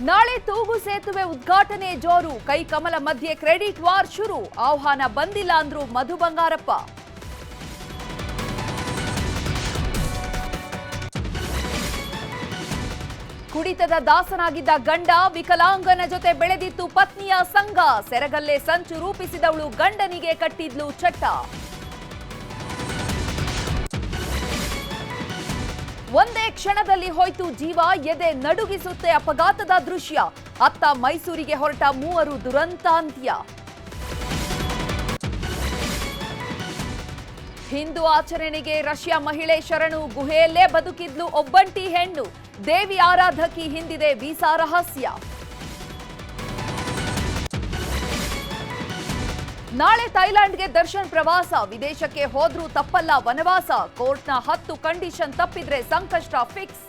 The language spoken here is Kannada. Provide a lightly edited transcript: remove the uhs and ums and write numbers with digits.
ನಾಳೆ ತೂಗು ಸೇತುವೆ ಉದ್ಘಾಟನೆ ಜೋರು, ಕೈ ಕಮಲ ಮಧ್ಯೆ ಕ್ರೆಡಿಟ್ ವಾರ್ ಶುರು. ಆಹ್ವಾನ ಬಂದಿಲ್ಲ ಅಂದ್ರು ಮಧು ಬಂಗಾರಪ್ಪ. ಕುಡಿತದ ದಾಸನಾಗಿದ್ದ ಗಂಡ, ವಿಕಲಾಂಗನ ಜೊತೆ ಬೆಳೆದಿತ್ತು ಪತ್ನಿಯ ಸಂಗ. ಸೆರಗಲ್ಲೇ ಸಂಚು ರೂಪಿಸಿದವಳು ಗಂಡನಿಗೆ ಕಟ್ಟಿದ್ಲು ಚಟ್ಟ. ಒಂದೇ ಕ್ಷಣದಲ್ಲಿ ಹೋಯ್ತು ಜೀವ, ಎದೆ ನಡುಗಿಸುತ್ತೆ ಅಪಘಾತದ ದೃಶ್ಯ. ಅತ್ತ ಮೈಸೂರಿಗೆ ಹೊರಟ ಮೂವರು ದುರಂತಾಂತ್ಯ. ಹಿಂದೂ ಆಚರಣೆಗೆ ರಷ್ಯಾ ಮಹಿಳೆ ಶರಣು, ಗುಹೆಯಲ್ಲೇ ಬದುಕಿದ್ಲು ಒಬ್ಬಂಟಿ ಹೆಣ್ಣು. ದೇವಿ ಆರಾಧಕಿ ಹಿಂದಿದೆ ವೀಸಾ ರಹಸ್ಯ. ನಾಳೆ ಥೈಲ್ಯಾಂಡ್ಗೆ ದರ್ಶನ್ ಪ್ರವಾಸ, ವಿದೇಶಕ್ಕೆ ಹೋದ್ರೂ ತಪ್ಪಲ್ಲ ವನವಾಸ. ಕೋರ್ಟ್ನ 10 ಕಂಡೀಷನ್ ತಪ್ಪಿದ್ರೆ ಸಂಕಷ್ಟ ಫಿಕ್ಸ್.